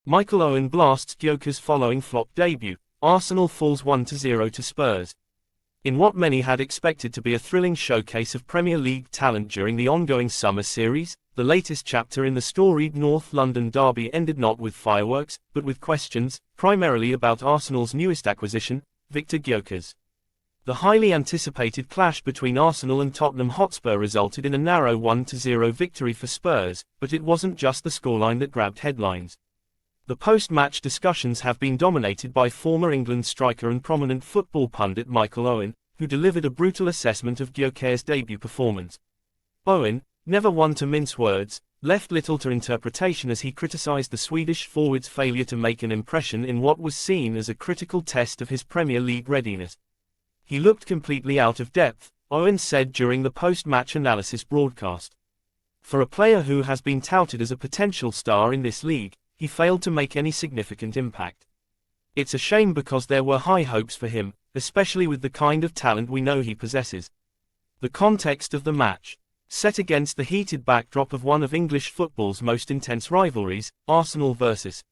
Michael Owen blasts Gyökeres following flop debut. Arsenal falls 1-0 to Spurs. In what many had expected to be a thrilling showcase of Premier League talent during the ongoing summer series, the latest chapter in the storied North London derby ended not with fireworks, but with questions, primarily about Arsenal's newest acquisition, Victor Gyökeres. The highly anticipated clash between Arsenal and Tottenham Hotspur resulted in a narrow 1-0 victory for Spurs, but it wasn't just the scoreline that grabbed headlines. The post-match discussions have been dominated by former England striker and prominent football pundit Michael Owen, who delivered a brutal assessment of Gyökeres' debut performance. Owen, never one to mince words, left little to interpretation as he criticised the Swedish forward's failure to make an impression in what was seen as a critical test of his Premier League readiness. He looked completely out of depth, Owen said during the post-match analysis broadcast. For a player who has been touted as a potential star in this league, he failed to make any significant impact. It's a shame because there were high hopes for him, especially with the kind of talent we know he possesses. The context of the match. Set against the heated backdrop of one of English football's most intense rivalries, Arsenal vs.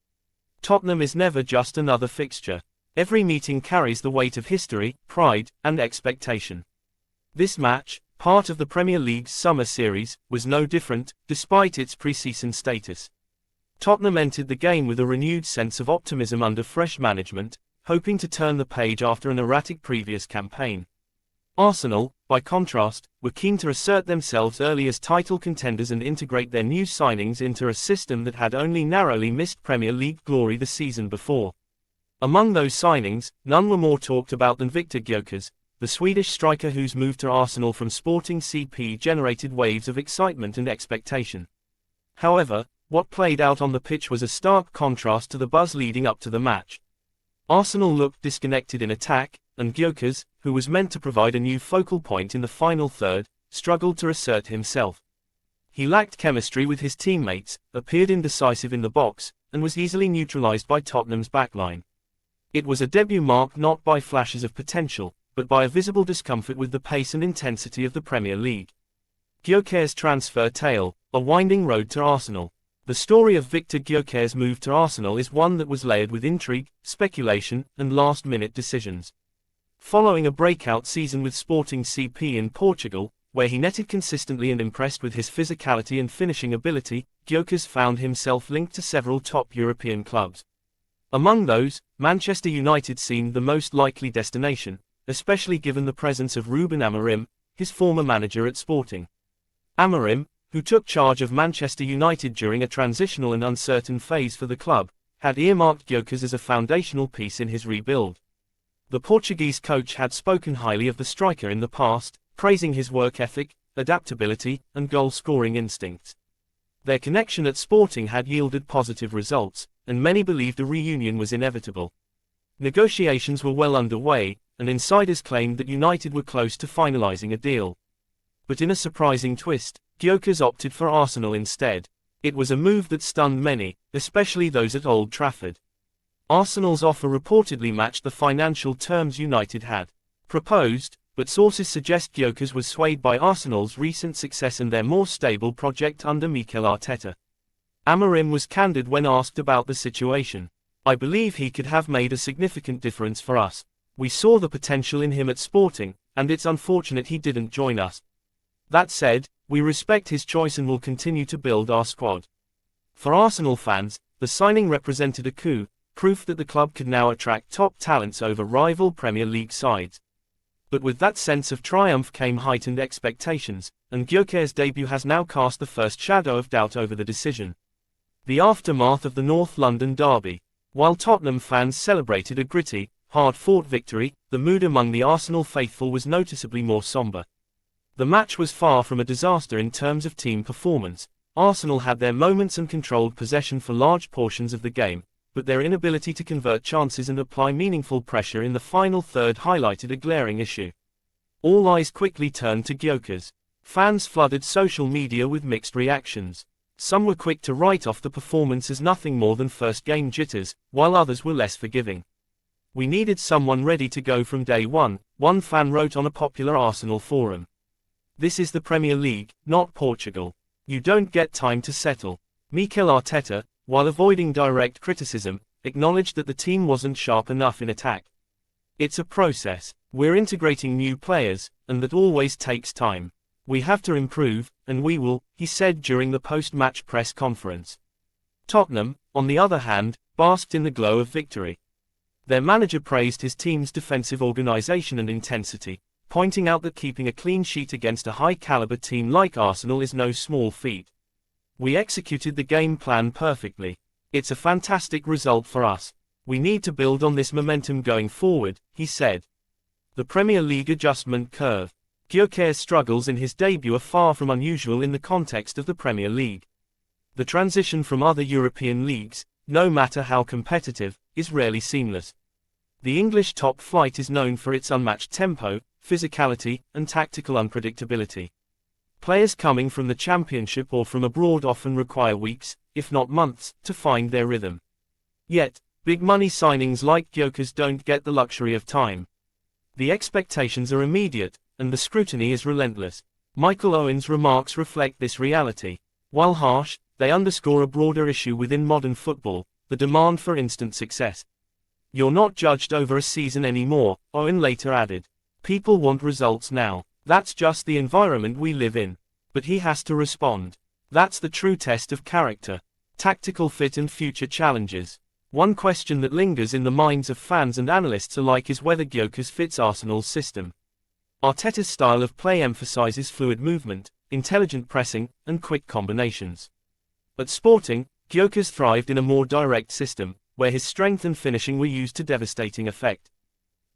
Tottenham is never just another fixture. Every meeting carries the weight of history, pride, and expectation. This match, part of the Premier League's summer series, was no different, despite its pre-season status. Tottenham entered the game with a renewed sense of optimism under fresh management, hoping to turn the page after an erratic previous campaign. Arsenal, by contrast, were keen to assert themselves early as title contenders and integrate their new signings into a system that had only narrowly missed Premier League glory the season before. Among those signings, none were more talked about than Victor Gyökeres, the Swedish striker whose move to Arsenal from Sporting CP generated waves of excitement and expectation. However, what played out on the pitch was a stark contrast to the buzz leading up to the match. Arsenal looked disconnected in attack, and Gyökeres, who was meant to provide a new focal point in the final third, struggled to assert himself. He lacked chemistry with his teammates, appeared indecisive in the box, and was easily neutralised by Tottenham's backline. It was a debut marked not by flashes of potential, but by a visible discomfort with the pace and intensity of the Premier League. Gyökeres' transfer tale, a winding road to Arsenal. The story of Victor Gyökeres' move to Arsenal is one that was layered with intrigue, speculation, and last-minute decisions. Following a breakout season with Sporting CP in Portugal, where he netted consistently and impressed with his physicality and finishing ability, Gyökeres found himself linked to several top European clubs. Among those, Manchester United seemed the most likely destination, especially given the presence of Ruben Amorim, his former manager at Sporting. Amorim, who took charge of Manchester United during a transitional and uncertain phase for the club, had earmarked Gyökeres as a foundational piece in his rebuild. The Portuguese coach had spoken highly of the striker in the past, praising his work ethic, adaptability, and goal-scoring instincts. Their connection at Sporting had yielded positive results, and many believed a reunion was inevitable. Negotiations were well underway, and insiders claimed that United were close to finalising a deal. But in a surprising twist, Gyökeres opted for Arsenal instead. It was a move that stunned many, especially those at Old Trafford. Arsenal's offer reportedly matched the financial terms United had proposed, but sources suggest Gyökeres was swayed by Arsenal's recent success and their more stable project under Mikel Arteta. Amorim was candid when asked about the situation. "I believe he could have made a significant difference for us. We saw the potential in him at Sporting, and it's unfortunate he didn't join us. That said, we respect his choice and will continue to build our squad." For Arsenal fans, the signing represented a coup, proof that the club could now attract top talents over rival Premier League sides. But with that sense of triumph came heightened expectations, and Gyökeres' debut has now cast the first shadow of doubt over the decision. The aftermath of the North London derby. While Tottenham fans celebrated a gritty, hard-fought victory, the mood among the Arsenal faithful was noticeably more somber. The match was far from a disaster in terms of team performance. Arsenal had their moments and controlled possession for large portions of the game, but their inability to convert chances and apply meaningful pressure in the final third highlighted a glaring issue. All eyes quickly turned to Gyökeres. Fans flooded social media with mixed reactions. Some were quick to write off the performance as nothing more than first-game jitters, while others were less forgiving. "We needed someone ready to go from day one," one fan wrote on a popular Arsenal forum. "This is the Premier League, not Portugal. You don't get time to settle." Mikel Arteta, while avoiding direct criticism, acknowledged that the team wasn't sharp enough in attack. It's a process. We're integrating new players, and that always takes time. We have to improve, and we will, he said during the post-match press conference. Tottenham, on the other hand, basked in the glow of victory. Their manager praised his team's defensive organisation and intensity, pointing out that keeping a clean sheet against a high-caliber team like Arsenal is no small feat. We executed the game plan perfectly. It's a fantastic result for us. We need to build on this momentum going forward, he said. The Premier League adjustment curve. Gyökeres' struggles in his debut are far from unusual in the context of the Premier League. The transition from other European leagues, no matter how competitive, is rarely seamless. The English top flight is known for its unmatched tempo, physicality, and tactical unpredictability. Players coming from the Championship or from abroad often require weeks, if not months, to find their rhythm. Yet, big money signings like Gyökeres don't get the luxury of time. The expectations are immediate, and the scrutiny is relentless. Michael Owen's remarks reflect this reality. While harsh, they underscore a broader issue within modern football, the demand for instant success. You're not judged over a season anymore, Owen later added. People want results now. That's just the environment we live in. But he has to respond. That's the true test of character. Tactical fit and future challenges. One question that lingers in the minds of fans and analysts alike is whether Gyökeres fits Arsenal's system. Arteta's style of play emphasizes fluid movement, intelligent pressing, and quick combinations. At Sporting, Gyökeres thrived in a more direct system, where his strength and finishing were used to devastating effect.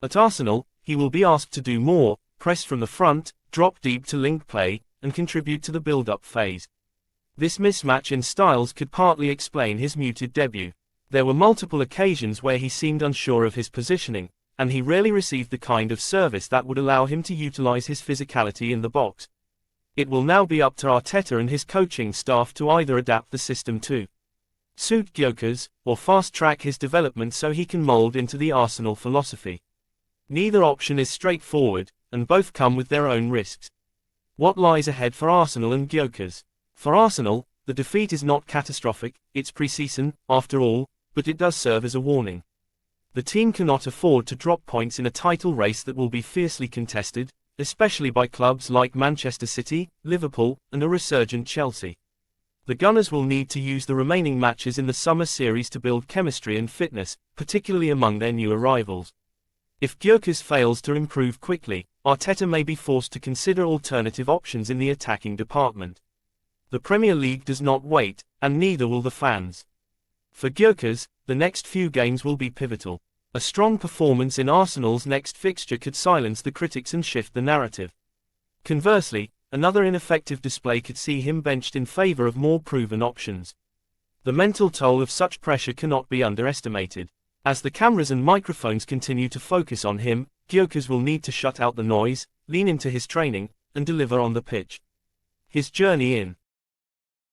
At Arsenal, he will be asked to do more, press from the front, drop deep to link play, and contribute to the build-up phase. This mismatch in styles could partly explain his muted debut. There were multiple occasions where he seemed unsure of his positioning, and he rarely received the kind of service that would allow him to utilize his physicality in the box. It will now be up to Arteta and his coaching staff to either adapt the system to suit Gyökeres, or fast-track his development so he can mold into the Arsenal philosophy. Neither option is straightforward, and both come with their own risks. What lies ahead for Arsenal and Gyökeres? For Arsenal, the defeat is not catastrophic, it's pre-season, after all, but it does serve as a warning. The team cannot afford to drop points in a title race that will be fiercely contested, especially by clubs like Manchester City, Liverpool, and a resurgent Chelsea. The Gunners will need to use the remaining matches in the summer series to build chemistry and fitness, particularly among their new arrivals. If Gyökeres fails to improve quickly, Arteta may be forced to consider alternative options in the attacking department. The Premier League does not wait, and neither will the fans. For Gyökeres, the next few games will be pivotal. A strong performance in Arsenal's next fixture could silence the critics and shift the narrative. Conversely, another ineffective display could see him benched in favour of more proven options. The mental toll of such pressure cannot be underestimated. As the cameras and microphones continue to focus on him, Gyökeres will need to shut out the noise, lean into his training, and deliver on the pitch. His journey in